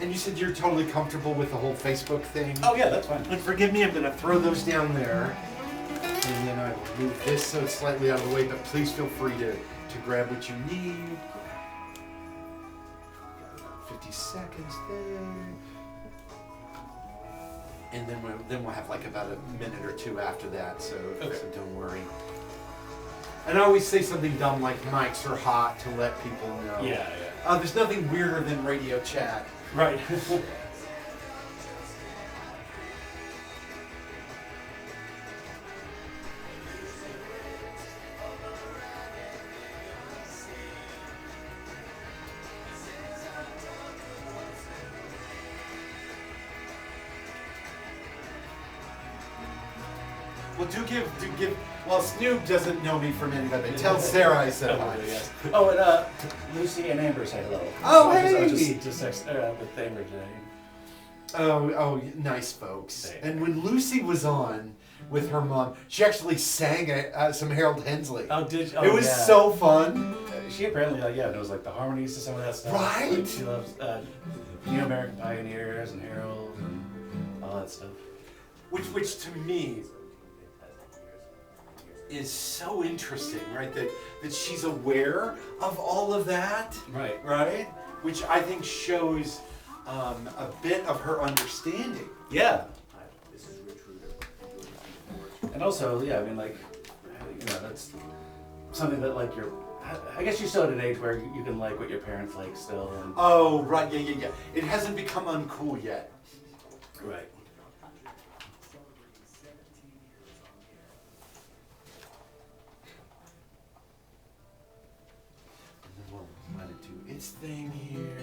And you said you're totally comfortable with the whole Facebook thing? Oh yeah, that's fine. And forgive me, I'm going to throw those down there. And then I will move this so it's slightly out of the way, but please feel free to grab what you need. 50 seconds there. And then we'll have like about a minute or two after that, so don't worry. And I always say something dumb like mics are hot to let people know. Yeah. There's nothing weirder than radio chat. Right. Well, do give. Well, Snoop doesn't know me from anybody. Tell Sarah I said hi. Yes. Oh, and Lucy and Amber say hello. Oh, I hey! just text with Amber today. Oh, nice folks. And when Lucy was on with her mom, she actually sang some Harold Hensley. Oh, did you? Oh, it was so fun. She apparently, knows like the harmonies to some of that stuff. Right. She loves New American Pioneers and Harold and all that stuff. Which to me is so interesting, right? That she's aware of all of that. Right? Which I think shows a bit of her understanding. Yeah. This is Rich Reuter. And also, that's something that I guess you're still at an age where you can like what your parents like still. And oh, right, yeah. It hasn't become uncool yet. Right. And then we'll let it do its thing here.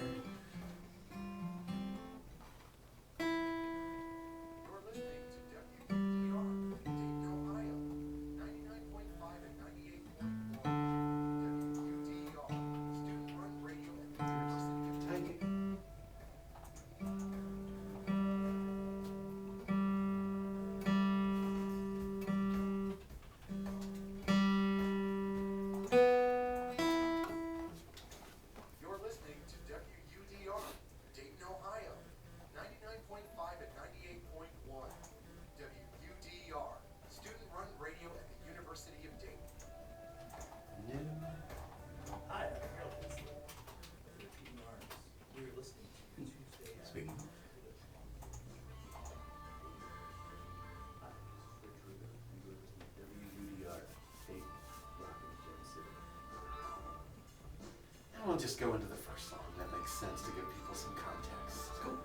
We'll just go into the first song. That makes sense to give people some context. Cool.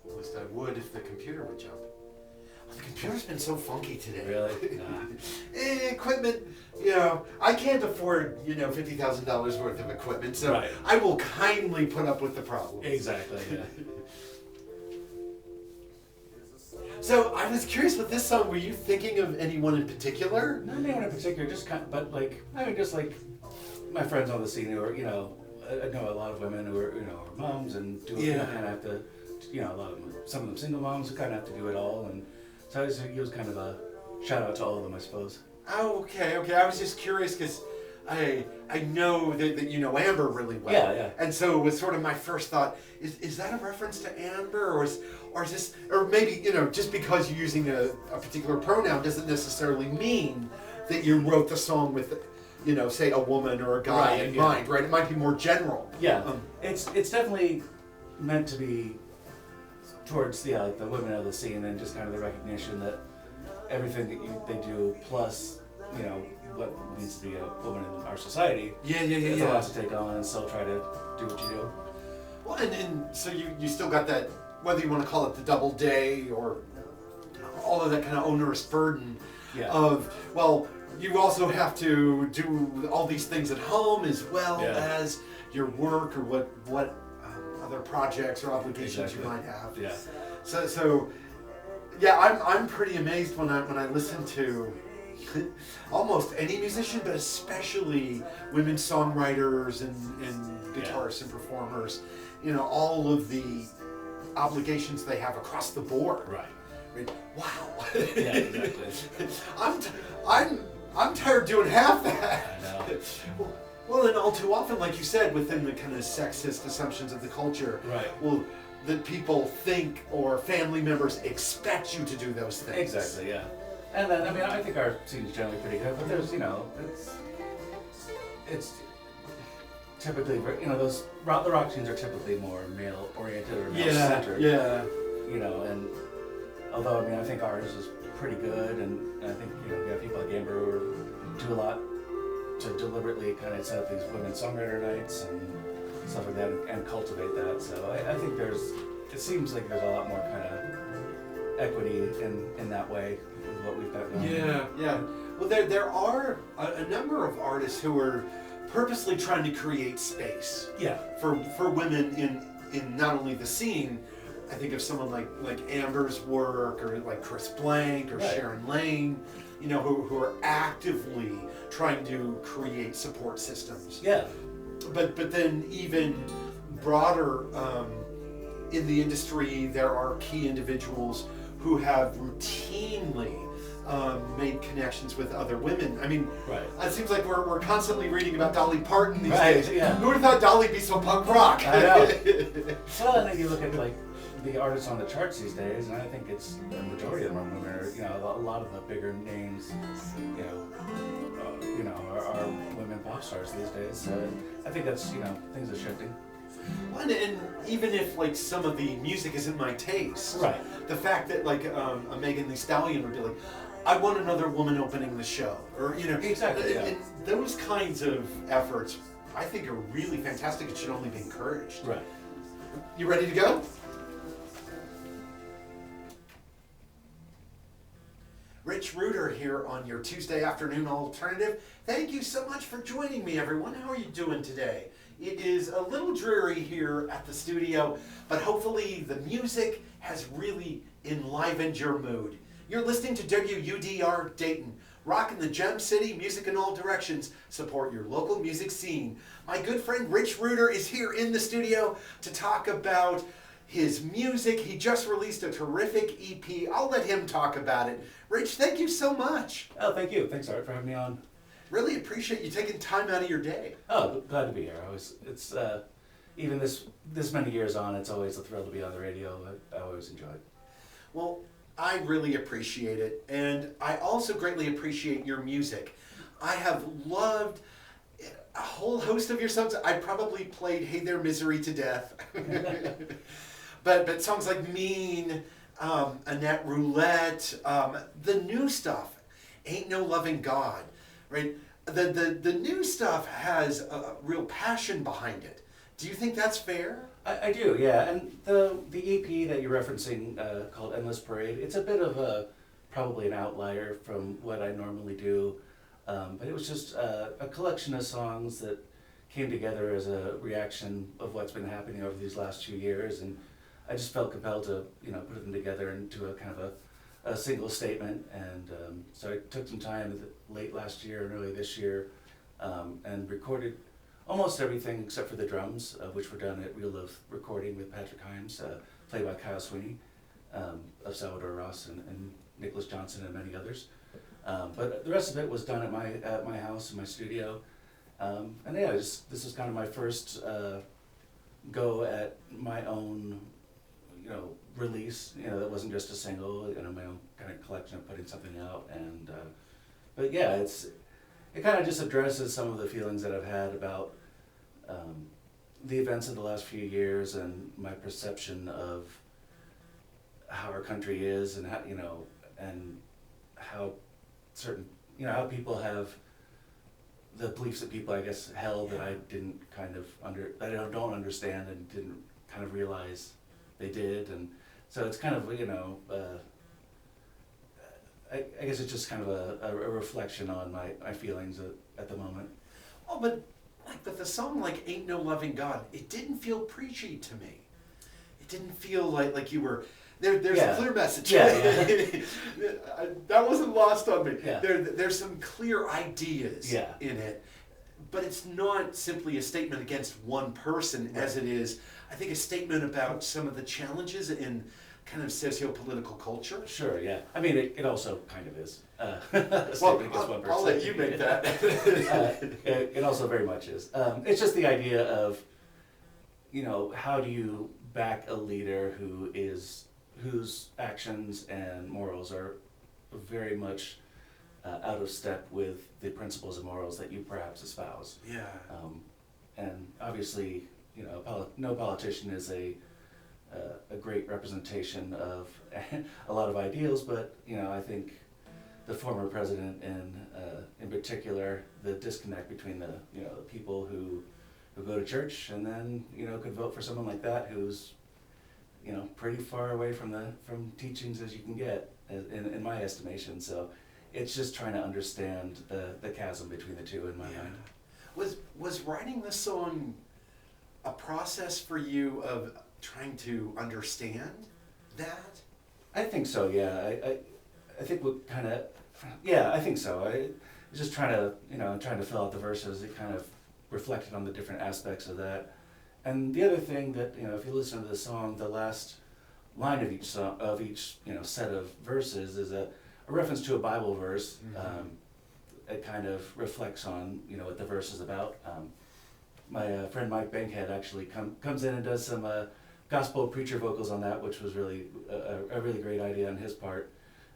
At least I would if the computer would jump. Well, the computer's been so funky today. Really? Nah. Equipment, I can't afford, $50,000 worth of equipment, so right. I will kindly put up with the problem. Exactly, yeah. So I was curious with this song, were you thinking of anyone in particular? Not anyone in particular, just just like my friends on the scene who are, I know a lot of women who are, are moms and do kind of have to, a lot of them, some of them single moms who kind of have to do it all, and so it was kind of a shout out to all of them, I suppose. Oh, okay. I was just curious because I know that you know Amber really well. Yeah. And so it was sort of my first thought, is that a reference to Amber, or is this, or maybe, just because you're using a particular pronoun doesn't necessarily mean that you wrote the song with, say a woman or a guy in mind, right? It might be more general. Yeah, it's definitely meant to be towards the women of the scene, and just kind of the recognition that everything that they do, plus what needs to be a woman in our society. Yeah. It's a lot to take on and still try to do what you do. Well, and so you still got that, whether you want to call it the double day or all of that kind of onerous burden of, well, you also have to do all these things at home as well as your work or what other projects or obligations you might have. Yeah. So I'm pretty amazed when I listen to almost any musician, but especially women songwriters and guitarists and performers. All of the obligations they have across the board. Right. I mean, wow. Yeah, exactly. I'm tired doing half that. I know. Well, and all too often, like you said, within the kind of sexist assumptions of the culture, right? Well, that people think or family members expect you to do those things. Exactly, yeah. And then, I mean, I think our scene's generally pretty good, but there's, it's typically, the rock scenes are typically more male-oriented or male-centered. Yeah. And although, I mean, I think ours is pretty good, and I think, we have people like Amber who do a lot to deliberately kind of set up these women's songwriter nights and stuff like that and cultivate that. So I think it seems like there's a lot more kind of equity in that way with what we've got going. Yeah. Well, there are a number of artists who are purposely trying to create space. Yeah. For women in not only the scene. I think of someone like Amber's work, or like Chris Blank, or right. Sharon Lane, who are actively trying to create support systems. Yeah. But then even broader in the industry, there are key individuals who have routinely made connections with other women. I mean, right. It seems like we're constantly reading about Dolly Parton these right, days. Yeah. Who would have thought Dolly'd be so punk rock? I know. Well, and then you look at the artists on the charts these days, and I think it's the majority of them are women. Or, a lot of the bigger names, are women pop stars these days. So I think that's things are shifting. Well, and even if some of the music isn't my taste, right? The fact that a Megan Thee Stallion would be like, I want another woman opening the show, or exactly. And those kinds of efforts, I think, are really fantastic. It should only be encouraged. Right. You ready to go? Rich Reuter here on your Tuesday afternoon alternative. Thank you so much for joining me, everyone. How are you doing today? It is a little dreary here at the studio, but hopefully the music has really enlivened your mood. You're listening to WUDR Dayton, rocking the Gem City, music in all directions. Support your local music scene. My good friend Rich Reuter is here in the studio to talk about his music. He just released a terrific EP. I'll let him talk about it. Rich, thank you so much. Oh, thank you. Thanks, Art, for having me on. Really appreciate you taking time out of your day. Oh, glad to be here. It's even this many years on, it's always a thrill to be on the radio. I always enjoy it. Well, I really appreciate it, and I also greatly appreciate your music. I have loved a whole host of your songs. I probably played Hey There Misery to death. But songs like Mean, Annette Roulette, the new stuff, Ain't No Loving God, right? The new stuff has a real passion behind it. Do you think that's fair? I do, yeah. And the EP that you're referencing, called Endless Parade, it's a bit of probably an outlier from what I normally do. But it was just a collection of songs that came together as a reaction of what's been happening over these last few years, and I just felt compelled to put them together into a kind of a single statement. And so I took some time late last year and early this year and recorded almost everything except for the drums, which were done at Real Love Recording with Patrick Himes, played by Kyle Sweeney of Salvador Ross and Nicholas Johnson and many others. But the rest of it was done at my house in my studio. And yeah, this is kind of my first go at my own release. That wasn't just a single. My own kind of collection of putting something out. And but yeah, it kind of just addresses some of the feelings that I've had about the events of the last few years and my perception of how our country is, and how certain how people have the beliefs that people, I guess, held that I didn't that I don't understand and didn't kind of realize they did. And so it's kind of I guess it's just kind of a reflection on my feelings at the moment. Oh, but with a song like Ain't No Loving God, it didn't feel preachy to me. It didn't feel like you were... There's a clear message. Yeah. That wasn't lost on me. Yeah. There's some clear ideas in it, but it's not simply a statement against one person as it is, I think, a statement about some of the challenges in kind of socio-political culture? Sure, yeah. I mean, it also kind of is. Well, I'll let you make that. It also very much is. It's just the idea of, how do you back a leader whose actions and morals are very much out of step with the principles and morals that you perhaps espouse. Yeah. And obviously, no politician is a great representation of a lot of ideals, but I think the former president in particular, the disconnect between the people who go to church and then could vote for someone like that who's pretty far away from teachings as you can get in my estimation. So it's just trying to understand the chasm between the two in my mind. Was writing this song a process for you of trying to understand that? I think so, yeah. I think what kind of, yeah, I think so. I was just trying to fill out the verses. It kind of reflected on the different aspects of that. And the other thing that, if you listen to the song, the last line of each set of verses is a reference to a Bible verse. Mm-hmm. It kind of reflects on, what the verse is about. My friend Mike Bankhead actually comes in and does some gospel preacher vocals on that, which was really a really great idea on his part.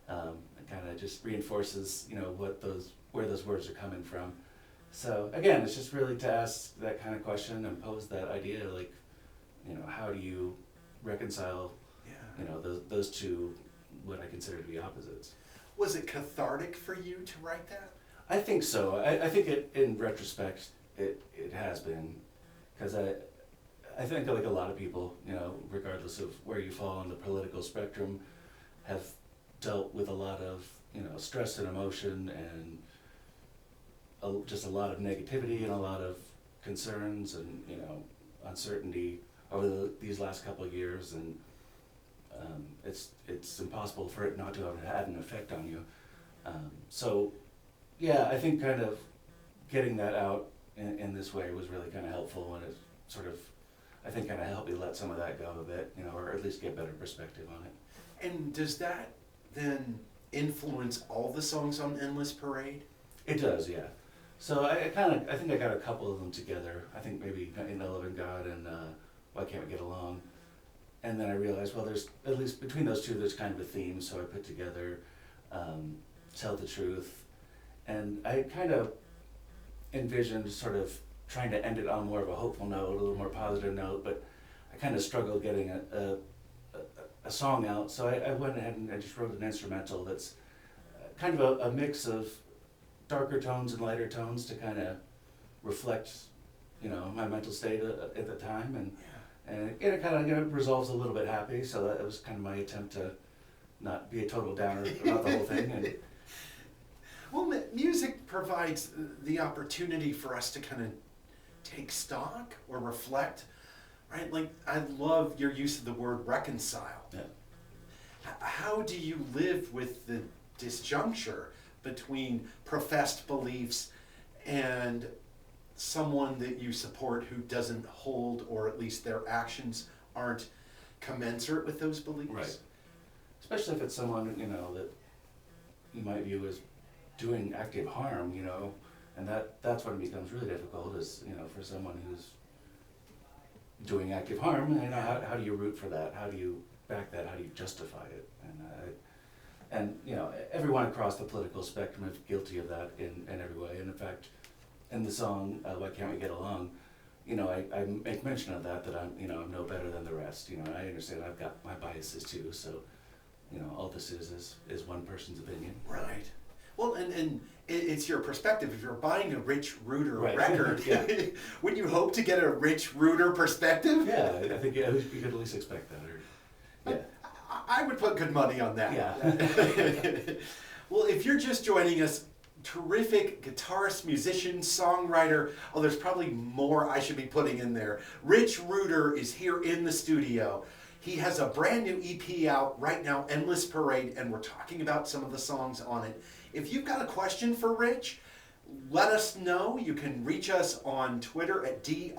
It kind of just reinforces, where those words are coming from. So again, it's just really to ask that kind of question and pose that idea, like, how do you reconcile, those two, what I consider to be opposites. Was it cathartic for you to write that? I think so. I think in retrospect, it has been, because I think like a lot of people, regardless of where you fall on the political spectrum, have dealt with a lot of, stress and emotion and just a lot of negativity and a lot of concerns and, uncertainty over these last couple of years, and it's impossible for it not to have had an effect on you. So, yeah, I think kind of getting that out in this way was really kind of helpful, and it sort of, I think, kind of helped me let some of that go a bit, or at least get better perspective on it. And does that then influence all the songs on Endless Parade? It does, yeah. So I think I got a couple of them together. I think maybe In the Living God and Why Can't We Get Along? And then I realized, well, there's, at least between those two, there's kind of a theme, so I put together Tell the Truth. And I kind of envisioned sort of trying to end it on more of a hopeful note, a little more positive note, but I kind of struggled getting a song out, so I went ahead and I just wrote an instrumental that's kind of a mix of darker tones and lighter tones to kind of reflect, my mental state at the time, and it kind of resolves a little bit happy. So that was kind of my attempt to not be a total downer about the whole thing. And well, music provides the opportunity for us to kind of take stock or reflect, right? Like, I love your use of the word reconcile. Yeah. How do you live with the disjuncture between professed beliefs and someone that you support who doesn't hold, or at least their actions aren't commensurate with those beliefs? Right. Especially if it's someone, that you might view as doing active harm, and that's when it becomes really difficult is, for someone who's doing active harm, how do you root for that? How do you back that? How do you justify it? And everyone across the political spectrum is guilty of that in every way. And in fact, in the song Why Can't We Get Along, I make mention of that I'm no better than the rest. I understand I've got my biases too. So, all this is one person's opinion. Right. Well, and it's your perspective. If you're buying a Rich Reuter right. record, Yeah. wouldn't you hope to get a Rich Reuter perspective? Yeah, I think you could at least expect that. Yeah. I would put good money on that. Yeah. Well, if you're just joining us, terrific guitarist, musician, songwriter. Oh, there's probably more I should be putting in there. Rich Reuter is here in the studio. He has a brand new EP out right now, Endless Parade, and we're talking about some of the songs on it. If you've got a question for Rich, let us know. You can reach us on Twitter at DRJYTAA.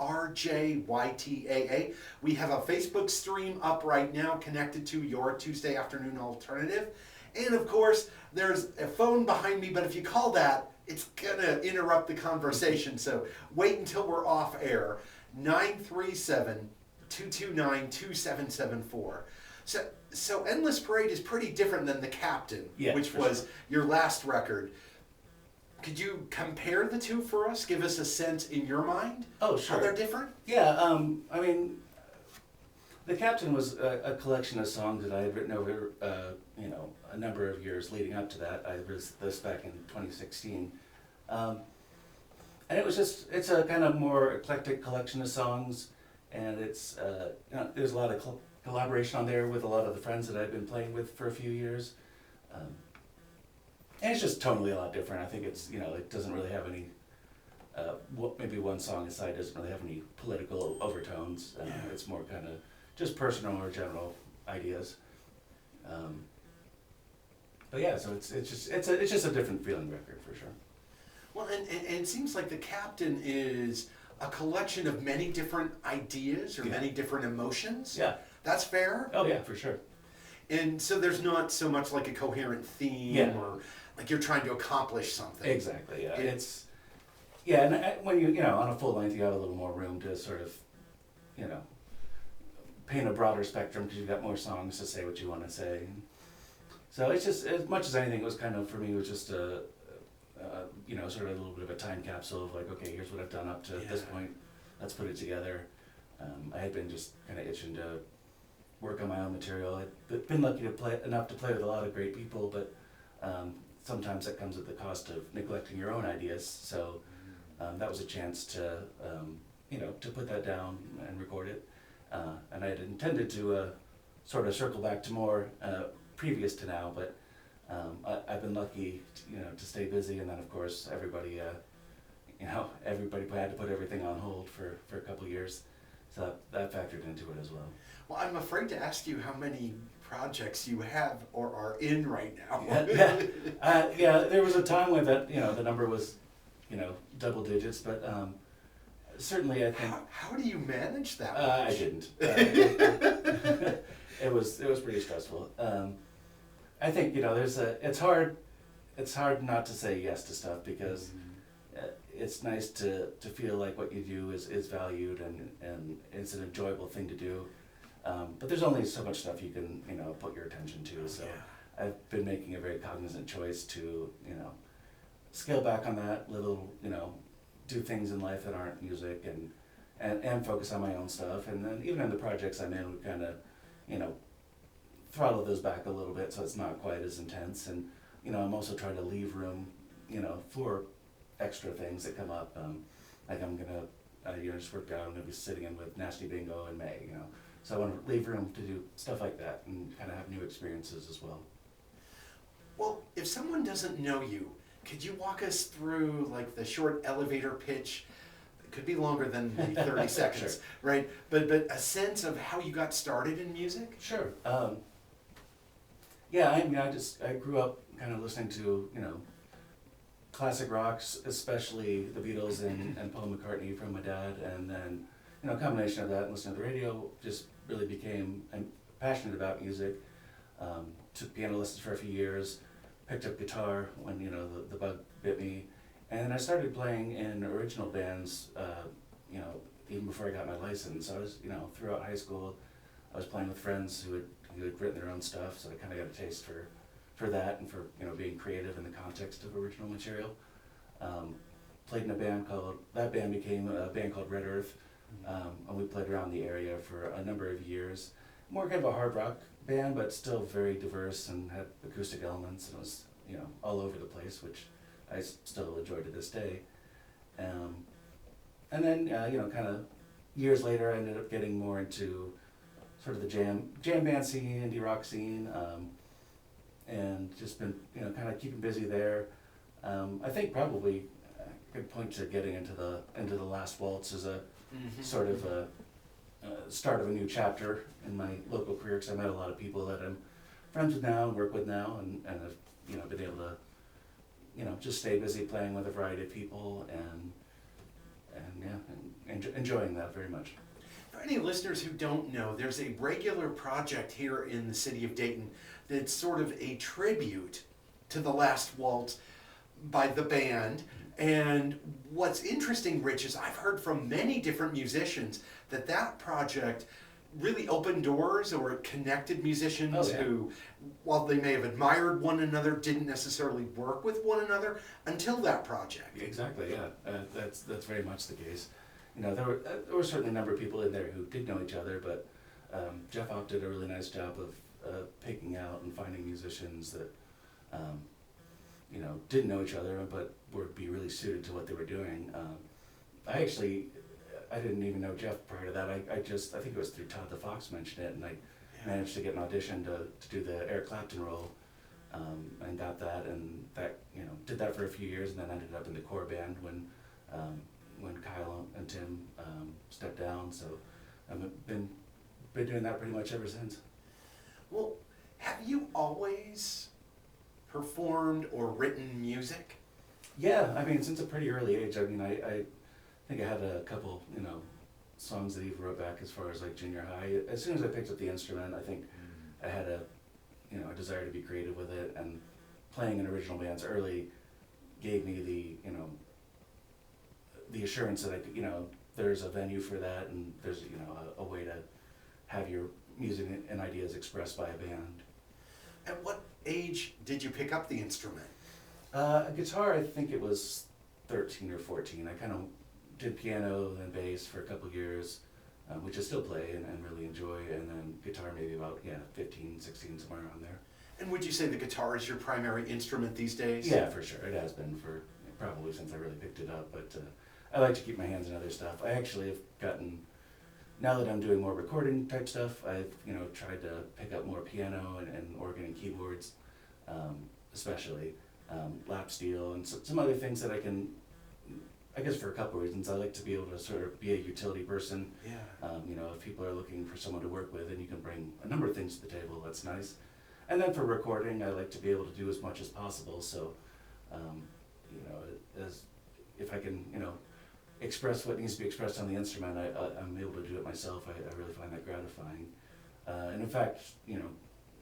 We have a Facebook stream up right now connected to Your Tuesday Afternoon Alternative. And of course, there's a phone behind me, but if you call that, it's gonna interrupt the conversation. So wait until we're off air. 937-229-2774. So Endless Parade is pretty different than The Captain, which was your last record. Could you compare the two for us? Give us a sense in your mind? Oh, sure. How they're different? Yeah, I mean, The Captain was a collection of songs that I had written over, a number of years leading up to that. I was this back in 2016. And it's a kind of more eclectic collection of songs, and it's, there's a lot of collaboration on there with a lot of the friends that I've been playing with for a few years. And it's just tonally a lot different. I think it's, it doesn't really have any, maybe one song aside doesn't really have any political overtones. It's more kind of just personal or general ideas. But yeah, so it's just a different feeling record for sure. Well, and it seems like The Captain is a collection of many different ideas or many different emotions. Yeah. That's fair? Oh yeah, for sure. And so there's not so much like a coherent theme or like you're trying to accomplish something. Exactly, yeah. And when you on a full length, you have a little more room to sort of, paint a broader spectrum because you've got more songs to say what you want to say. So it's just, as much as anything, it was kind of, for me, it was just sort of a little bit of a time capsule of like, okay, here's what I've done up to this point. Let's put it together. I had been just kind of itching to work on my own material. I've been lucky to play with a lot of great people, but sometimes that comes at the cost of neglecting your own ideas. So that was a chance to, to put that down and record it. And I had intended to sort of circle back to more previous to now, but I've been lucky, to stay busy, and then of course everybody had to put everything on hold for a couple of years, so that factored into it as well. Well, I'm afraid to ask you how many projects you have or are in right now. There was a time when that, the number was, double digits, but certainly I think. How do you manage that? I didn't. It was pretty stressful. I think it's hard not to say yes to stuff because it's nice to feel like what you do is valued and it's an enjoyable thing to do. But there's only so much stuff you can put your attention to. So I've been making a very cognizant choice to scale back on that little do things in life that aren't music and focus on my own stuff. And then even in the projects I'm in, we kind of throttle those back a little bit so it's not quite as intense. And I'm also trying to leave room for extra things that come up. Like I'm gonna just worked out, I'm gonna be sitting in with Nasty Bingo in May, so I want to leave room to do stuff like that and kind of have new experiences as well. Well, if someone doesn't know you, could you walk us through like the short elevator pitch? It could be longer than maybe 30 seconds, Sure. Right? But a sense of how you got started in music? Sure. I grew up kind of listening to, classic rocks, especially the Beatles and Paul McCartney from my dad, and then, a combination of that and listening to the radio, just really became passionate about music. Took piano lessons for a few years, picked up guitar when, the bug bit me, and then I started playing in original bands, even before I got my license. So I was, throughout high school, I was playing with friends who had written their own stuff, so I kind of got a taste for that and for being creative in the context of original material. Played in a band that band became a band called Red Earth, and we played around the area for a number of years. More kind of a hard rock band, but still very diverse and had acoustic elements, and it was all over the place, which I still enjoy to this day. And then kind of years later, I ended up getting more into sort of the jam band scene, indie rock scene, and just been kind of keeping busy there. I think probably a good point to getting into the Last Waltz as a sort of a start of a new chapter in my local career, because I met a lot of people that I'm friends with now and work with now, and have been able to just stay busy playing with a variety of people and enjoying that very much. For any listeners who don't know, there's a regular project here in the city of Dayton that's sort of a tribute to The Last Waltz by the band. And what's interesting, Rich, is I've heard from many different musicians that project really opened doors or connected musicians who, while they may have admired one another, didn't necessarily work with one another until that project. Exactly, yeah. That's very much the case. There were certainly a number of people in there who did know each other, but Jeff Opp did a really nice job of picking out and finding musicians that didn't know each other but would be really suited to what they were doing. I didn't even know Jeff prior to that. I think it was through Todd the Fox mentioned it, and I managed to get an audition to do the Eric Clapton role, and got that, and that did that for a few years, and then ended up in the core band when Kyle and Tim stepped down. So I've been doing that pretty much ever since. Well, have you always performed or written music? Yeah, since a pretty early age. I think I had a couple, songs that he wrote back as far as like junior high. As soon as I picked up the instrument, I think I had a desire to be creative with it, and playing in original bands early gave me the assurance that I could, there's a venue for that, and there's, a way to have your music and ideas expressed by a band. At what age did you pick up the instrument? A guitar, I think it was 13 or 14. I kind of did piano and bass for a couple years, which I still play and really enjoy, and then guitar maybe about 15, 16, somewhere around there. And would you say the guitar is your primary instrument these days? Yeah, for sure. It has been for probably since I really picked it up, but I like to keep my hands in other stuff. I actually have gotten, now that I'm doing more recording type stuff, I've tried to pick up more piano and organ and keyboards, especially lap steel and some other things that I can, I guess for a couple of reasons. I like to be able to sort of be a utility person. Yeah. If people are looking for someone to work with, and you can bring a number of things to the table, that's nice. And then for recording, I like to be able to do as much as possible. So, as if I can, express what needs to be expressed on the instrument, I'm able to do it myself. I really find that gratifying. And in fact,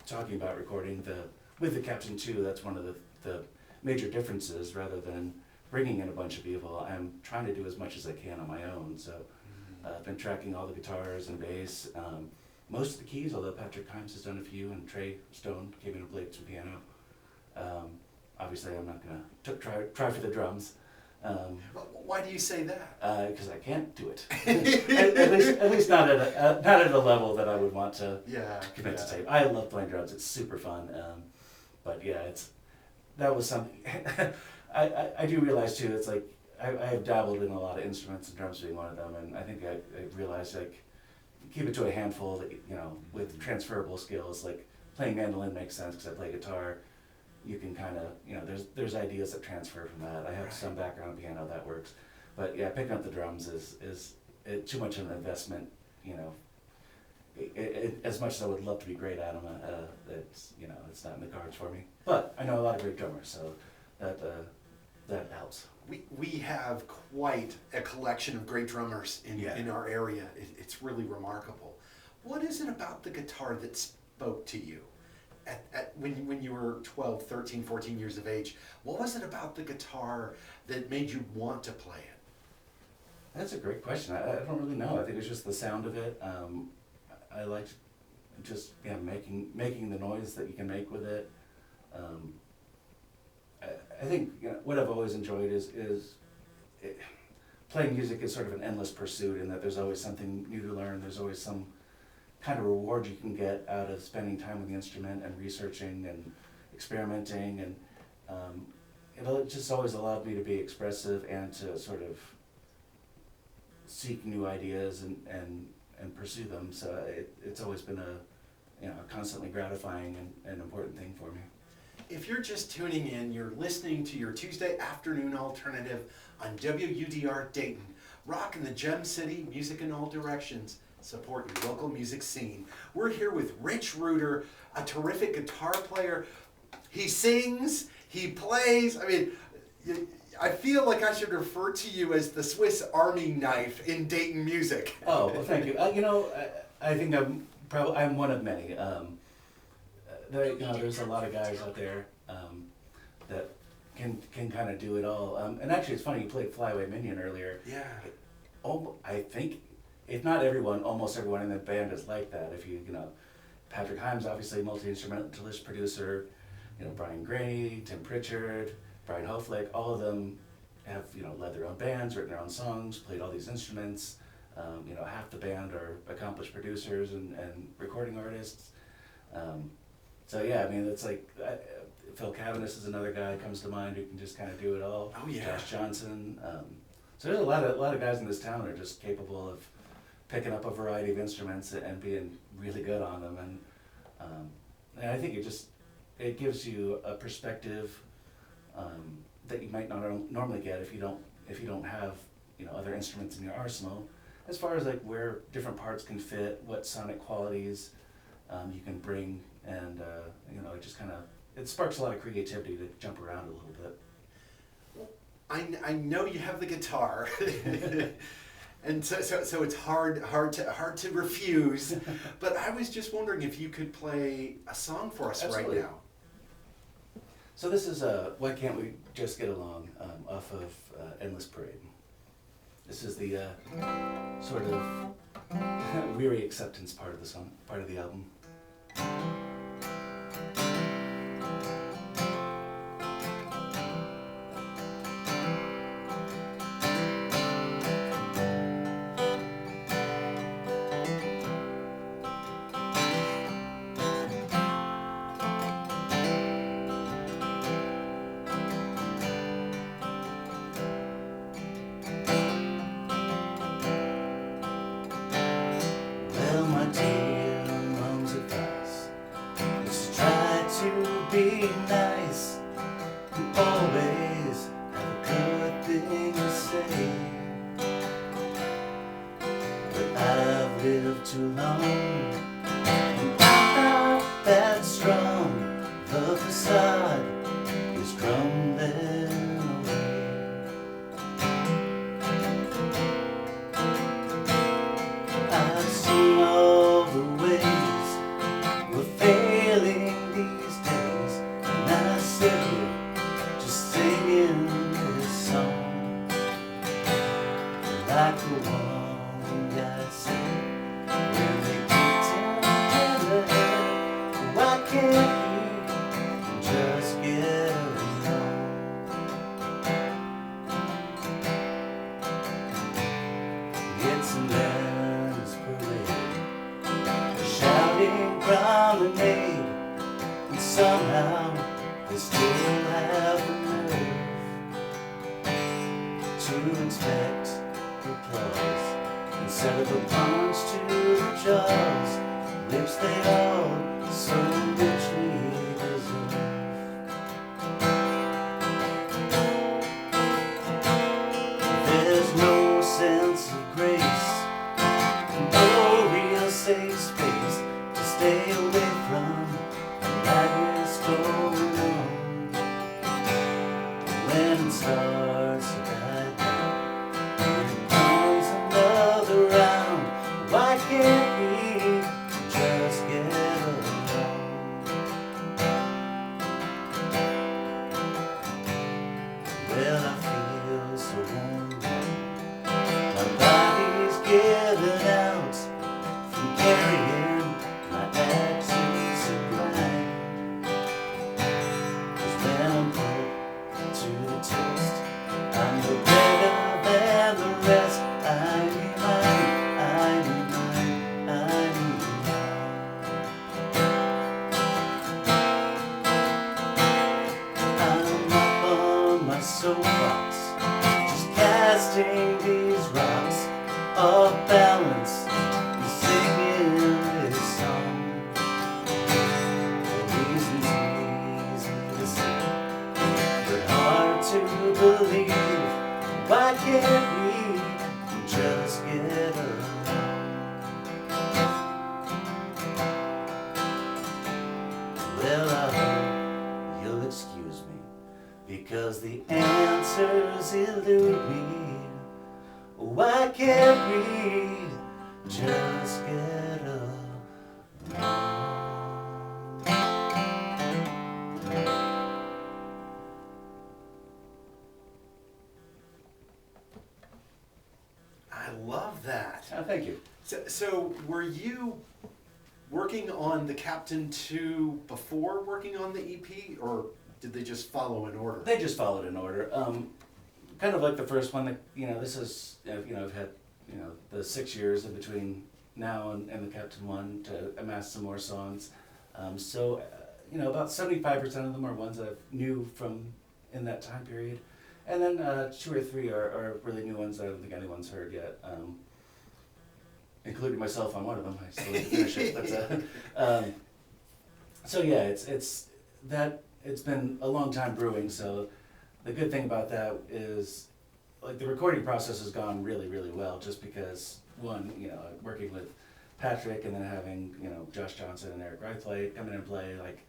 talking about recording with the Captain 2, that's one of the major differences. Rather than bringing in a bunch of people, I'm trying to do as much as I can on my own. So I've been tracking all the guitars and bass, most of the keys, although Patrick Himes has done a few, and Trey Stone came in and played some piano. Obviously, I'm not going to try for the drums. Why do you say that? Because I can't do it. at least not at a level that I would want to commit to tape. I love playing drums; it's super fun. But that was something. I do realize too. It's like I have dabbled in a lot of instruments, and drums being one of them. And I think I realized like keep it to a handful that with transferable skills. Like playing mandolin makes sense because I play guitar. You can kind of, there's ideas that transfer from that. I have some background in piano, that works. But picking up the drums is too much of an investment, as much as I would love to be great at them, it's not in the cards for me. But I know a lot of great drummers, so that helps. We have quite a collection of great drummers in our area. It's really remarkable. What is it about the guitar that spoke to you? When you were 12, 13, 14 years of age, what was it about the guitar that made you want to play it? That's a great question. I don't really know. I think it's just the sound of it. I liked just making the noise that you can make with it. I think what I've always enjoyed is playing music is sort of an endless pursuit, in that there's always something new to learn. There's always some kind of reward you can get out of spending time with the instrument and researching and experimenting, and it just always allowed me to be expressive and to sort of seek new ideas and pursue them. So it's always been a constantly gratifying and important thing for me. If you're just tuning in, you're listening to your Tuesday afternoon alternative on WUDR Dayton, rocking the Gem City, music in all directions. Support your local music scene. We're here with Rich Reuter, a terrific guitar player. He sings, he plays. I feel like I should refer to you as the Swiss Army knife in Dayton music. Oh, well, thank you. I think I'm one of many. There's a lot of guys out there that can kind of do it all. And actually, it's funny, you played Fly Away Minion earlier. Yeah. I think, if not everyone, almost everyone in the band is like that. If you Patrick Himes, obviously multi-instrumentalist producer, Brian Graney, Tim Pritchard, Brian Hoflick, all of them have, led their own bands, written their own songs, played all these instruments. Half the band are accomplished producers and recording artists. So yeah, I mean, it's like, Phil Cavanis is another guy who comes to mind who can just kind of do it all. Oh yeah. Josh Johnson. So there's a lot of guys in this town that are just capable of picking up a variety of instruments and being really good on them. And I think it gives you a perspective that you might not normally get if you don't have other instruments in your arsenal, as far as like where different parts can fit, what sonic qualities you can bring, and it just kind of sparks a lot of creativity to jump around a little bit. I know you have the guitar, and so it's hard to refuse. But I was just wondering if you could play a song for us. Absolutely. Right now. So this is Why Can't We Just Get Along, off of Endless Parade. This is the sort of weary acceptance part of the song, part of the album. Be nice, you always have a good thing to say. But I've lived too long, and I'm not that strong. The facade is crumbling away. I've seen all the ways we're failing these days. I sit here just singing this song, like the one guy said when they kicked him in the head. Why can't he just get along? It's an endless parade, shouting promenade, and somehow they still have the nerve to inspect applause and serve a punch to the jaws, lips they all so richly deserve. There's no sense of grace, no real safe space to stay away from the madness going on. When it starts to die down, when it comes another round, why can't we just get along? Well, I feel so worn down, my body's giving out from carrying my axes of grind. 'Cause when I'm put to the test, I'm no better than the rest. I need mine, I need mine, I need mine. I'm up on my soapbox, just casting these rocks off balance and singing So were you working on the Captain 2 before working on the EP, or did they just follow in order? They just followed in order. Kind of like the first one, that, this is, I've had, the 6 years in between now and the Captain 1 to amass some more songs. So, about 75% of them are ones I knew from in that time period. And then 2 or 3 are really new ones that I don't think anyone's heard yet. Including myself on one of them. I still need to finish it. But, so yeah, it's been a long time brewing. So the good thing about that is, like, the recording process has gone really, really well. Just because, one, working with Patrick and then having Josh Johnson and Eric Reithley come in and play, like,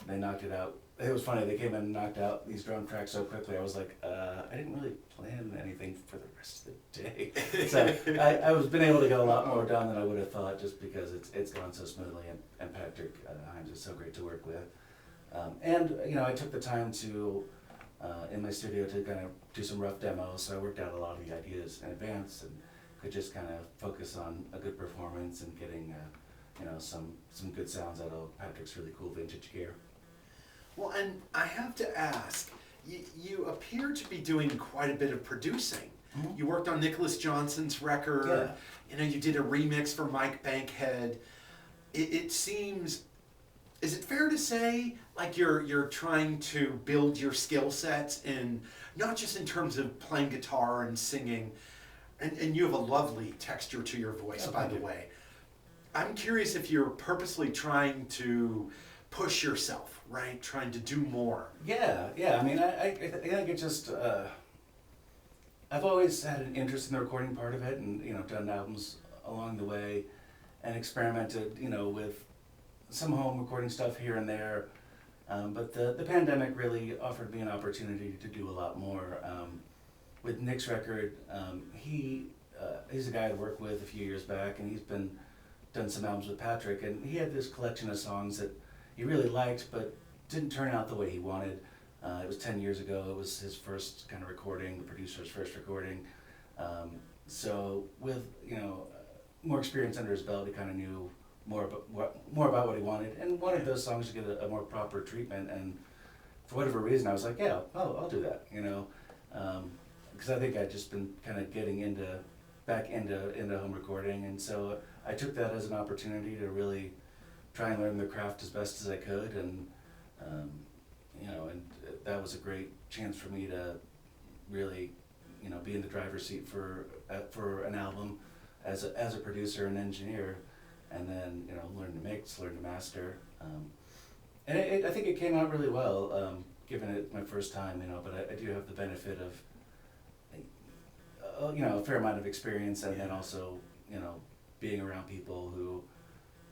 they knocked it out. It was funny, they came in and knocked out these drum tracks so quickly. I was like, I didn't really plan anything for the rest of the day. So I was been able to get a lot more done than I would have thought, just because it's gone so smoothly, and Patrick Hines is so great to work with. And I took the time to, in my studio, to kind of do some rough demos, so I worked out a lot of the ideas in advance and could just kind of focus on a good performance and getting some good sounds out of Patrick's really cool vintage gear. Well, and I have to ask, you appear to be doing quite a bit of producing. Mm-hmm. You worked on Nicholas Johnson's record. Yeah. You did a remix for Mike Bankhead. It seems, is it fair to say, like, you're trying to build your skill sets, in not just in terms of playing guitar and singing, and you have a lovely texture to your voice, by the way. I'm curious if you're purposely trying to push yourself, right? Trying to do more. Yeah. I mean, I think it just, I've always had an interest in the recording part of it, and, done albums along the way, and experimented, with some home recording stuff here and there. But the pandemic really offered me an opportunity to do a lot more. With Nick's record, he's a guy I worked with a few years back, and he's done some albums with Patrick, and he had this collection of songs that he really liked, but didn't turn out the way he wanted. It was 10 years ago. It was his first kind of recording, the producer's first recording. So with more experience under his belt, he kind of knew more about what he wanted, and wanted those songs to get a more proper treatment. And for whatever reason, I was like, yeah, I'll do that. Because I think I'd just been kind of getting back into home recording, and so I took that as an opportunity to really try and learn the craft as best as I could, and and that was a great chance for me to really, be in the driver's seat for an album as a producer and engineer, and then learn to mix, learn to master, and I think it came out really well, given it my first time, But I do have the benefit of a fair amount of experience, and then also being around people who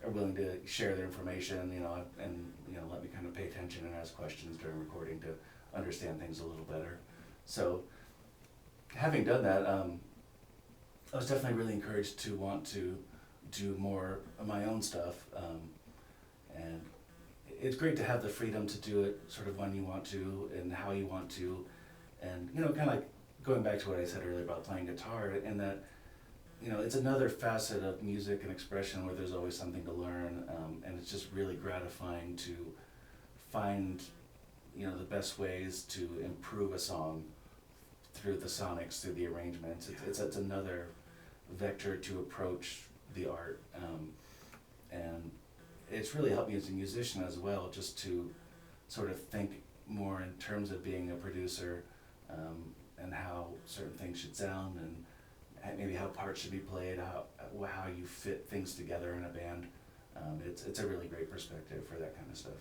are willing to share their information, and let me kind of pay attention and ask questions during recording to understand things a little better. So, having done that, I was definitely really encouraged to want to do more of my own stuff, and it's great to have the freedom to do it sort of when you want to and how you want to, and kind of like going back to what I said earlier about playing guitar, in that it's another facet of music and expression where there's always something to learn, and it's just really gratifying to find the best ways to improve a song through the sonics, through the arrangements. It's another vector to approach the art, and it's really helped me as a musician as well, just to sort of think more in terms of being a producer, and how certain things should sound, and maybe how parts should be played, how you fit things together in a band. It's a really great perspective for that kind of stuff.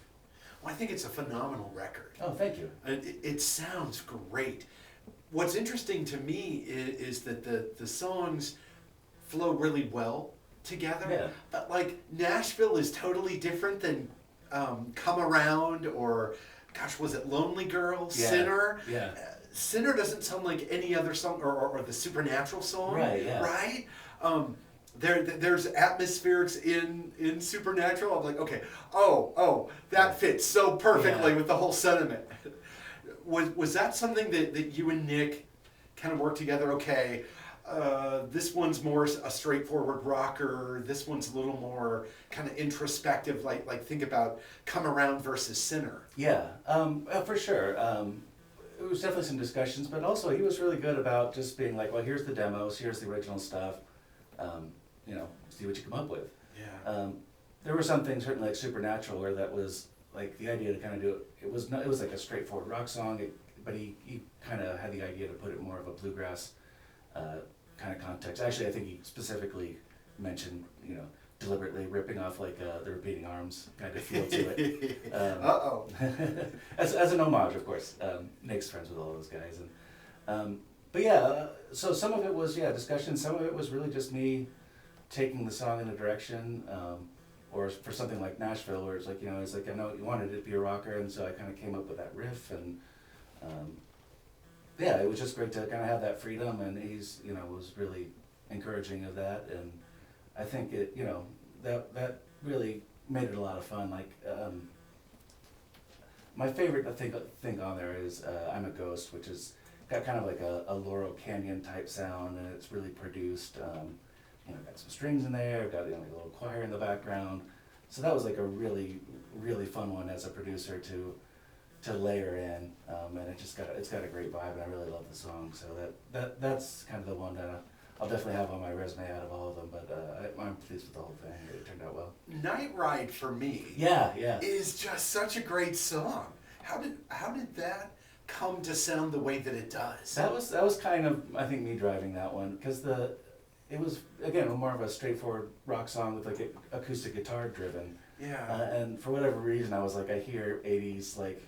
Well, I think it's a phenomenal record. Oh, thank you. It sounds great. What's interesting to me is that the songs flow really well together. Yeah. But like Nashville is totally different than Come Around, or gosh, was it Lonely Girl, yeah. Sinner? Yeah. Sinner doesn't sound like any other song, or the Supernatural song, right? Yeah. Right? There's atmospherics in Supernatural. I'm like, okay, that fits so perfectly with the whole sentiment. Was that something that you and Nick kind of worked together? Okay, this one's more a straightforward rocker. This one's a little more kind of introspective, like think about Come Around versus Sinner. Yeah, for sure. It was definitely some discussions, but also he was really good about just being like, well, here's the demos, here's the original stuff, see what you come up with. Yeah. There were some things, certainly like Supernatural, where that was like the idea to kind of do it. It was like a straightforward rock song, but he kind of had the idea to put it more of a bluegrass kind of context. Actually, I think he specifically mentioned, deliberately ripping off like the Repeating Arms kind of feel to it. as an homage, of course. Nick's friends with all those guys, and but yeah. So some of it was discussion. Some of it was really just me taking the song in a direction. Or for something like Nashville, where it's like I know you wanted it to be a rocker, and so I kind of came up with that riff, and it was just great to kind of have that freedom, and he's was really encouraging of that, and I think it that really made it a lot of fun. Like my favorite thing on there is I'm a Ghost, which is got kind of like a Laurel Canyon type sound, and it's really produced. Got some strings in there, got a little choir in the background. So that was like a really, really fun one as a producer to layer in, and it's got a great vibe, and I really love the song. So that's kind of the one that I'll definitely have on my resume out of all of them. But I'm pleased with the whole thing. It turned out well. Night Ride for me, is just such a great song. How did that come to sound the way that it does? That was kind of, I think, me driving that one, because it was, again, more of a straightforward rock song with like acoustic guitar driven. Yeah. And for whatever reason, I was like, I hear 80s like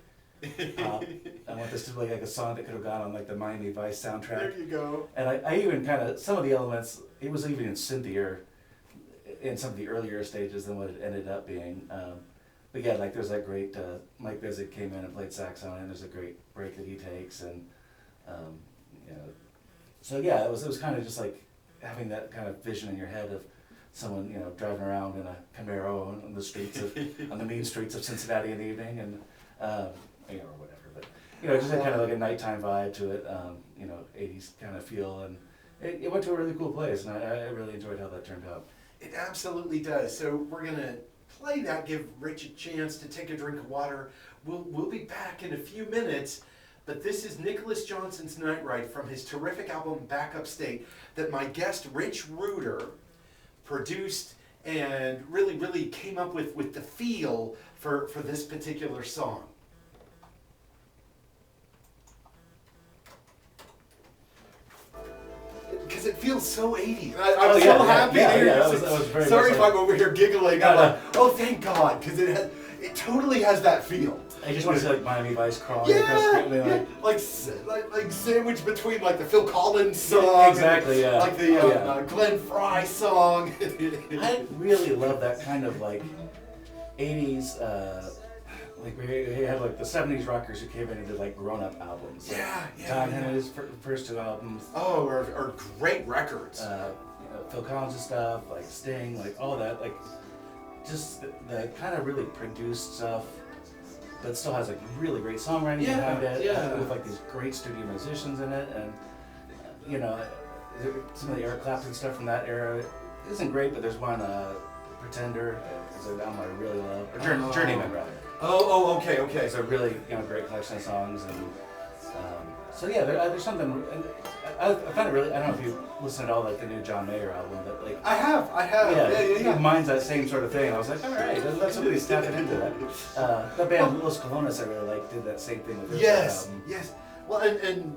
pop. I want this to be like a song that could have gone on like the Miami Vice soundtrack. There you go. And I even kind of, some of the elements, it was even synthier in some of the earlier stages than what it ended up being. But yeah, like there's that great, Mike Bizik came in and played sax on it, and there's a great break that he takes. And, so yeah, it was kind of just like, having that kind of vision in your head of someone, driving around in a Camaro on the streets on the mean streets of Cincinnati in the evening, and or whatever. But just had kind of like a nighttime vibe to it, 80s kind of feel, and it went to a really cool place, and I really enjoyed how that turned out. It absolutely does. So we're gonna play that, give Rich a chance to take a drink of water. We'll be back in a few minutes. But this is Nicholas Johnson's Night Ride from his terrific album Back Upstate that my guest Rich Reuter produced and really, really came up with the feel for this particular song. Because it feels so 80s. I'm so happy to hear you. Sorry if I'm over here giggling. I'm like, oh, thank God, because it totally has that feel. I just want to see like Miami Vice crawling across the like sandwiched between like the Phil Collins song, exactly, and, like the Glenn Frey song. I really love that kind of like 80s, like we had like the 70s rockers who came in and did like grown-up albums. Don Henley's first two albums. Oh, are great records. Phil Collins' stuff, like Sting, like all that, like just the kind of really produced stuff. But still has like really great songwriting behind it, with like these great studio musicians in it, and some of the Eric Clapton stuff from that era isn't great, but there's one Pretender is an album I really love, or Journeyman rather. Okay. It's a really great collection of songs, and so yeah, there's something. And I find it really. I don't know if you listen at all like the new John Mayer album, but like I have. Yeah. Mine's that same sort of thing. I was like, all right, let somebody tapping into that. The band Los Colones I really like did that same thing with their album. Yes. Well, and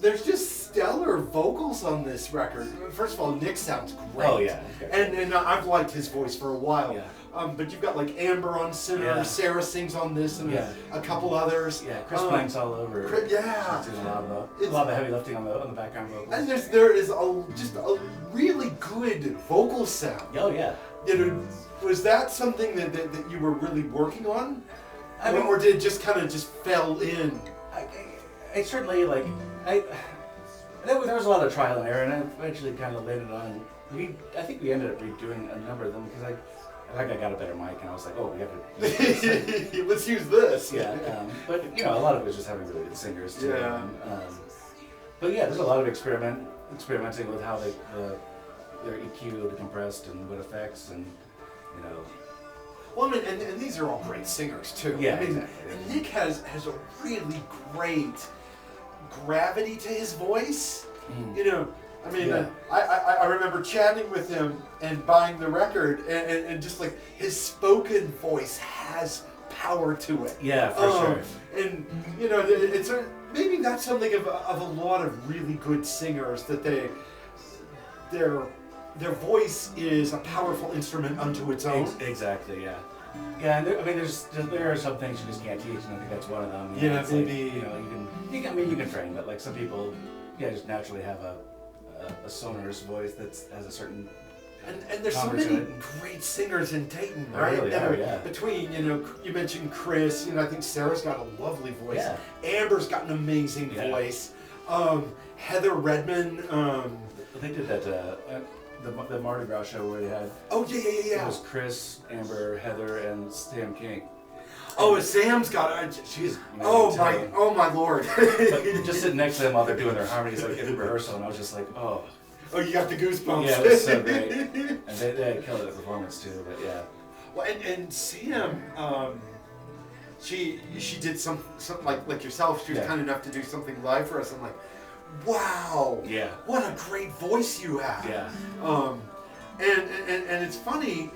there's just stellar vocals on this record. First of all, Nick sounds great. Oh yeah. Okay. And I've liked his voice for a while. Yeah. But you've got like Amber on Sinner, Sarah sings on this, and a couple others. Yeah, Chris Blank's all over. She's doing a lot of heavy lifting on the background vocals. And there is just a really good vocal sound. Oh yeah. Was that something that you were really working on? Or did it just kind of fell in? I certainly there was a lot of trial and error, and I eventually kind of landed on. I think we ended up redoing a number of them because I got a better mic, and I was like, oh, we have to let's use this. Yeah, but a lot of it was just having really good singers too. Yeah. But yeah, there's a lot of experiment experimenting with how they're EQ'd, compressed, and what effects, and you know. Well, I mean, and these are all great singers too. Yeah, I mean, exactly. and Nick has a really great gravity to his voice. You know, I mean, I remember chatting with him and buying the record, and just like his spoken voice has power to it. Yeah, for sure. And you know, maybe that's something of a lot of really good singers, that their voice is a powerful instrument unto its own. Exactly. Yeah. Yeah, and there are some things you just can't teach, and I think that's one of them. Yeah, maybe. Like, you can train, but like some people, just naturally have a sonorous voice that has a certain. And there's so many great singers in Dayton, right? Really are, yeah. Between, you mentioned Chris, I think Sarah's got a lovely voice. Yeah. Amber's got an amazing voice. Heather Redman. They did that, the Mardi Gras show where they had. Oh, yeah. It was Chris, Amber, Heather, and Sam King. Oh, and Sam's got she's oh my Lord. But just sitting next to them while they're doing their harmonies, like in rehearsal, and I was just like, oh. Oh, you got the goosebumps. Yeah, it was so great. And they killed it at performance too, but yeah. Well, and Sam, she did some like yourself. She was kind enough to do something live for us. I'm like, wow. Yeah. What a great voice you have. Yeah. And it's funny,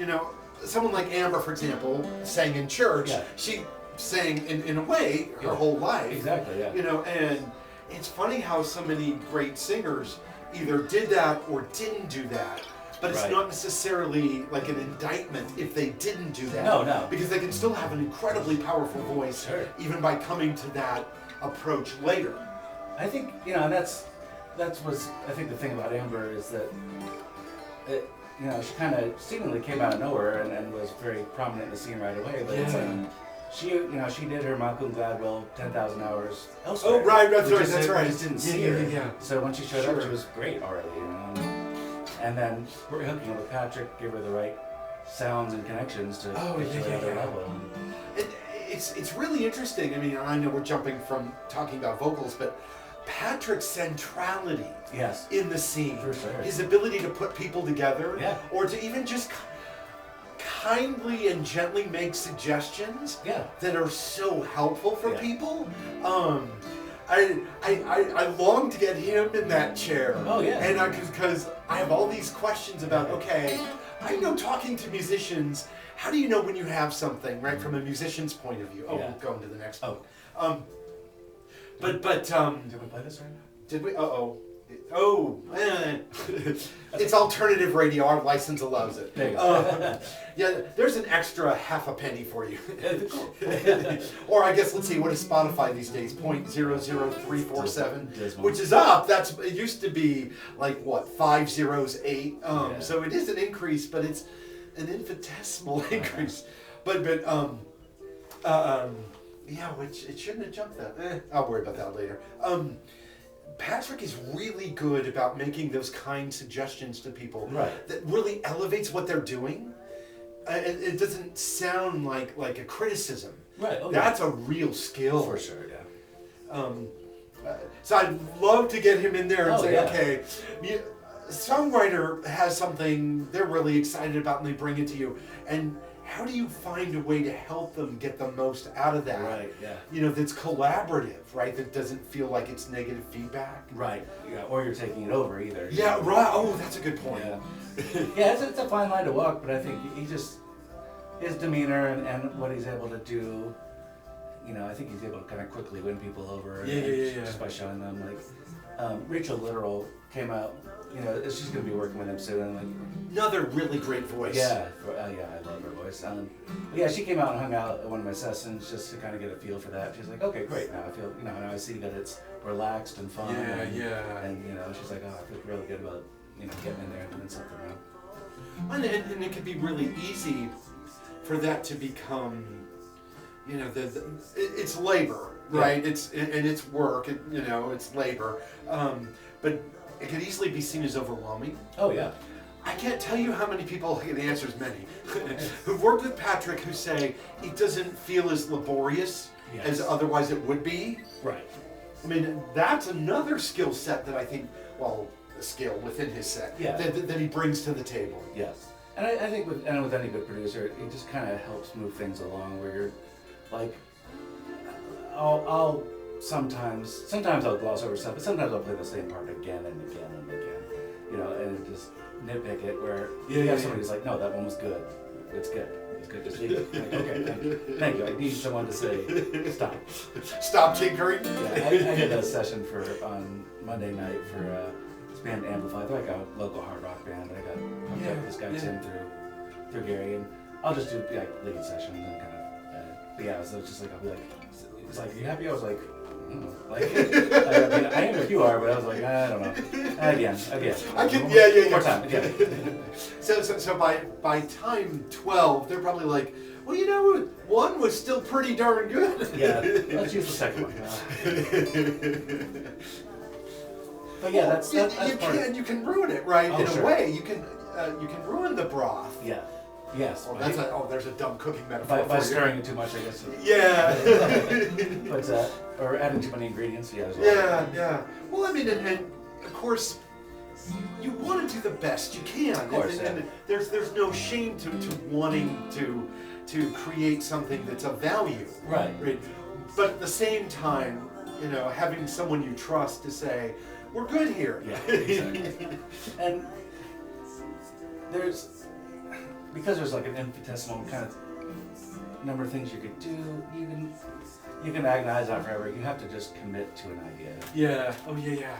someone like Amber, for example, sang in church. Yeah. She sang in a way her whole life. Exactly. Yeah. And it's funny how so many great singers either did that or didn't do that. But it's not necessarily like an indictment if they didn't do that. No. Because they can still have an incredibly powerful voice, even by coming to that approach later. I think, and that's was I think the thing about Amber is that she kind of seemingly came out of nowhere and was very prominent in the scene right away. But it's like, she did her Malcolm Gladwell 10,000 hours elsewhere. Oh, right, that's right. We just didn't see her. Yeah. So when she showed up, she was great already, And then we're hooking up with Patrick, give her the right sounds and connections to get to another level. It's really interesting. I mean, I know we're jumping from talking about vocals, but Patrick's centrality in the scene, for sure. His ability to put people together, or to even just kindly and gently make suggestions that are so helpful for people. I long to get him in that chair. Oh yeah. And because I have all these questions about, I know talking to musicians, how do you know when you have something, right, from a musician's point of view? We'll go into the next one. But did we play this right now? Did we? It's alternative radio. Our license allows it. There you go. There's an extra half a penny for you. Or I guess, let's see, what is Spotify these days? 0.00347, which is up. It used to be like what, 508. So it is an increase, but it's an infinitesimal increase. But which it shouldn't have jumped that. I'll worry about that later. Patrick is really good about making those kind suggestions to people that really elevates what they're doing. It doesn't sound like a criticism. Right. That's a real skill. For sure, yeah. So I'd love to get him in there and say, okay, songwriter has something they're really excited about and they bring it to you. And how do you find a way to help them get the most out of that? Right, yeah. That's collaborative, right? That doesn't feel like it's negative feedback. Right, yeah. Or you're taking it over either. Yeah, right. Oh, that's a good point. Yeah, it's a fine line to walk, but I think his demeanor and what he's able to do, I think he's able to kind of quickly win people over. Just by showing them, like, Rachel Literal came out, she's going to be working with him soon. And like, another really great voice. Yeah, I love her voice. She came out and hung out at one of my sessions just to kind of get a feel for that. She's like, okay, great. Now I feel, now I see that it's relaxed and fun. And she's like, oh, I feel really good about, getting in there and doing something now. And it can be really easy for that to become, it's labor, right? It's work. It's labor. But it could easily be seen as overwhelming. Oh yeah. I can't tell you how many people, the answer is many, who've worked with Patrick who say it doesn't feel as laborious as otherwise it would be. Right. I mean, that's another skill set that I think, skill within his set Yeah. that he brings to the table. Yes. And I think with any good producer, it just kind of helps move things along where you're like, I'll sometimes I'll gloss over stuff, but sometimes I'll play the same part again and again and again, you know, and just nitpick it where you have somebody who's like, no, that one was good. It's good. It's good. Just leave it. Like, okay, thank you. I need someone to say, stop. Stop tinkering? Yeah, I did a session on Monday night for this band Amplify. They're like a local hard rock band. I got hooked up with this guy Tim through Gary, and I'll just do like lead sessions and kind of, but yeah, so it's just like, I'll be like, it's like, you happy? I was like, like, I am if you are, but I was like, I don't know. Again. I can, one more time, again. So by time 12, they're probably like, well, you know, one was still pretty darn good. Yeah, let's use the second one. But yeah, that's you can ruin it, right? Oh, in sure. a way, you can ruin the broth. Yeah. Yes. Oh, there's a dumb cooking metaphor. By stirring it too much, I guess. Yeah. But or adding too many ingredients, yeah. As well. Yeah. Well, I mean, and of course, you want to do the best you can. Of course, and there's no shame to wanting to create something that's of value. Right. But at the same time, you know, having someone you trust to say, we're good here. Yeah, exactly. And because there's like an infinitesimal kind of number of things you could do, you can agonize on forever. You have to just commit to an idea. Yeah. Oh yeah.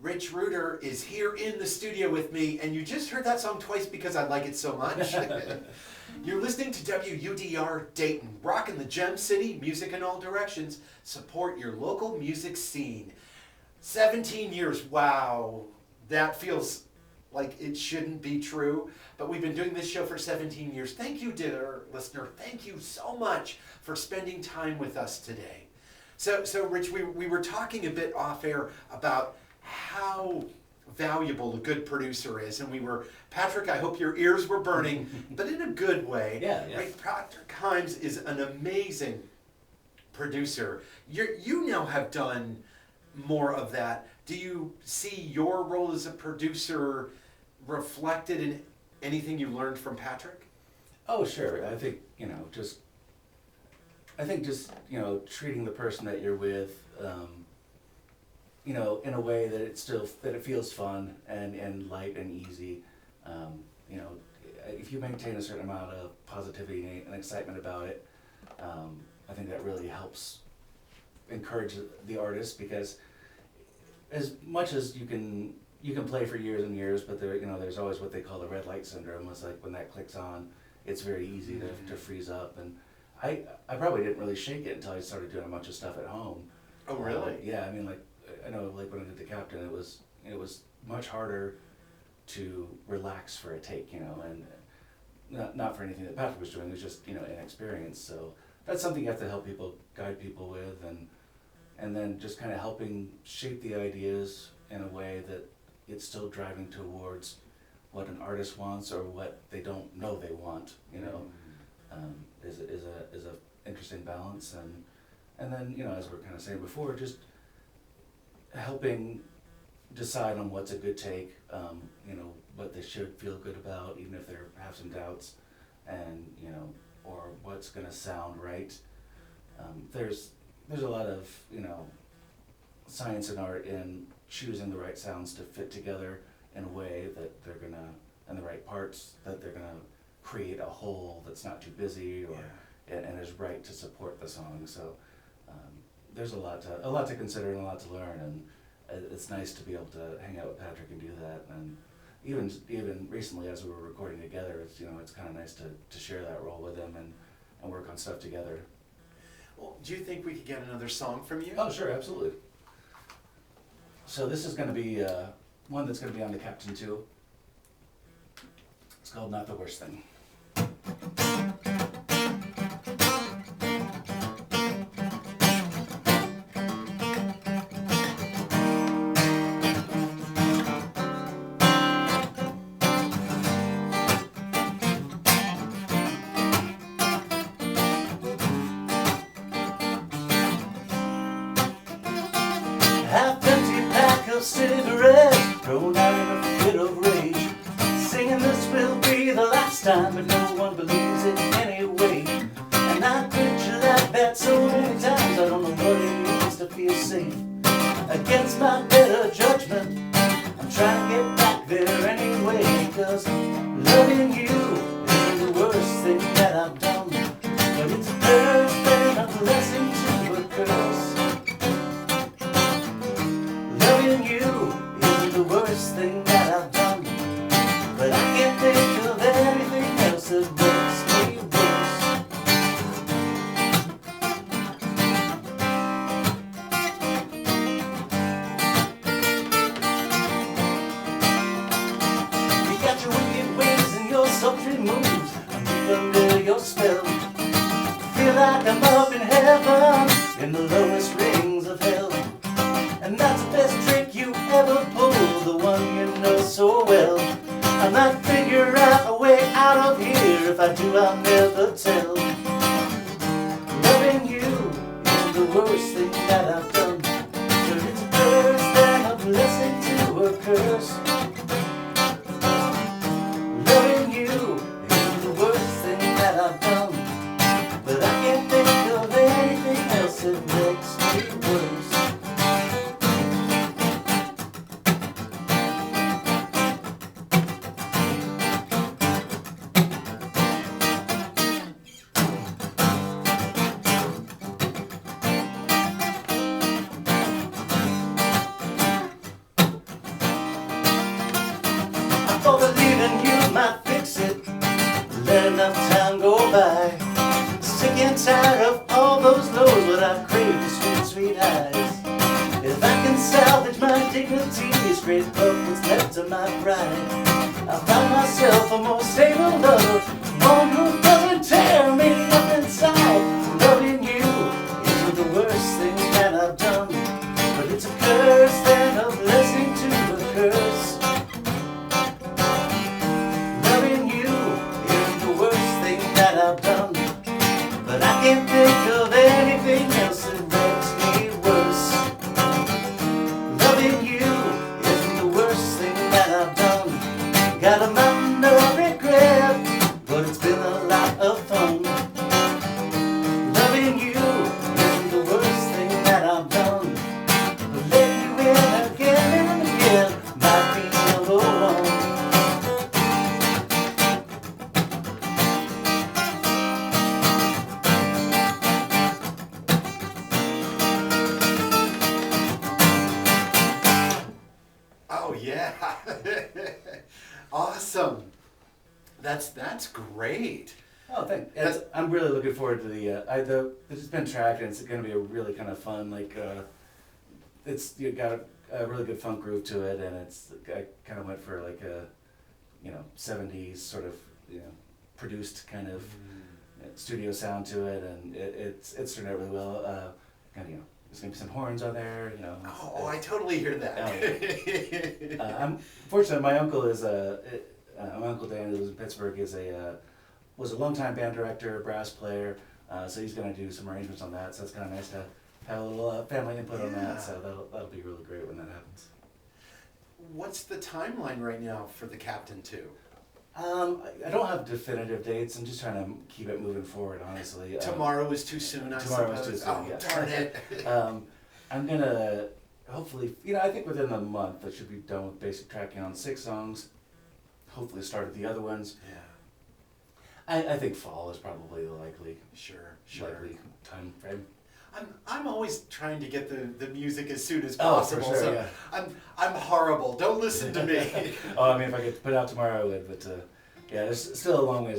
Rich Reuter is here in the studio with me, and you just heard that song twice because I like it so much. You're listening to WUDR Dayton, rocking the Gem City, music in all directions. Support your local music scene. 17 years, wow, that feels like it shouldn't be true, but we've been doing this show for 17 years. Thank you, dear listener. Thank you so much for spending time with us today. So Rich, we were talking a bit off air about how valuable a good producer is, and Patrick, I hope your ears were burning, but in a good way. Yeah. Right? Patrick Himes is an amazing producer. You now have done more of that. Do you see your role as a producer reflected in anything you learned from Patrick? Oh, sure. I think, just treating the person that you're with, in a way that it feels fun and light and easy. If you maintain a certain amount of positivity and excitement about it, I think that really helps encourage the artist, because as much as you can play for years and years, but there's always what they call the red light syndrome. It's like when that clicks on, it's very easy to freeze up. And I probably didn't really shake it until I started doing a bunch of stuff at home. Oh, really? Yeah, I mean, I know, when I did The Captain, it was much harder to relax for a take, and not for anything that Patrick was doing. It was just inexperience. So that's something you have to help guide people with, and then just kind of helping shape the ideas in a way that it's still driving towards what an artist wants or what they don't know they want. Is a interesting balance, and then as we were kind of saying before, just helping decide on what's a good take, what they should feel good about, even if they have some doubts, and or what's going to sound right. There's a lot of science and art in choosing the right sounds to fit together in a way that they're gonna, and the right parts that they're gonna create a whole that's not too busy and is right to support the song. So there's a lot to consider and a lot to learn, and it's nice to be able to hang out with Patrick and do that. And even recently, as we were recording together, it's kind of nice to share that role with him and work on stuff together. Well, do you think we could get another song from you? Oh, sure, absolutely. So this is going to be one that's going to be on The Captain too. It's called Not the Worst Thing. thrown out in a fit of rage, singing this will be the last time, but no one believes it anyway. And I picture that so many times, I don't know what it means to feel safe. Against my better judgment, I'm trying to get back there anyway, 'cause loving you isn't the worst thing that I've done, but it's a curse and a blessing to a curse. Loving you isn't the worst thing that I've done, but I can't think of anything else that makes me worse. You got your wicked ways and your sultry moves, I'm deep under your spell. Feel like I'm up in heaven, in the lowest rings of hell. And that's the best trick you ever pulled, the one you know so well. I might figure out a way out of here, if I do I'll never tell. Loving you is the worst thing that I've done, but it's a curse and a blessing to a curse. Loving you is the worst thing that I've done, but I can't think of anything else that makes me worse. I thought that leaving you might fix it, let enough time go by. Sick and tired of all those lows, but I crave your sweet, sweet eyes. If I can salvage my dignity, scrape up what's left of my pride, I found myself a more stable lover, one who doesn't tear me up inside. Loving you isn't the worst thing that I've done, but it's a curse and a blessing to a curse. Loving you isn't the worst thing that I've done, but I can't think of anything else that makes me worse. Loving you isn't the worst thing that I've done. Got a mountain of regret, but it's been a lot of fun. Loving you isn't the worst thing that I've done, but letting you in again and again might be number one. Oh yeah. Awesome. That's great. Oh, thanks. I'm really looking forward to it's been tracked, and it's going to be a really kind of fun, it's you got a really good funk groove to it, and I kind of went for like a, 70s sort of, produced kind of studio sound to it, and it's turned out really well. Kind of, there's going to be some horns on there, Oh, I totally hear that. I'm fortunate. My uncle is my uncle Dan, who lives in Pittsburgh, was a longtime band director, brass player. So he's going to do some arrangements on that. So it's kind of nice to have a little family input on that. So that'll be really great when that happens. What's the timeline right now for the Captain 2? I don't have definitive dates. I'm just trying to keep it moving forward, honestly. Tomorrow is too soon, I tomorrow suppose. is too soon, Oh, yes. darn it. I'm gonna hopefully, I think within the month I should be done with basic tracking on 6 songs. Hopefully start at the other ones. Yeah. I think fall is probably the likely time frame. I'm always trying to get the music as soon as Oh, possible. for sure, so yeah. I'm horrible. Don't listen to me. Oh, if I could put it out tomorrow, I would. But there's still a long ways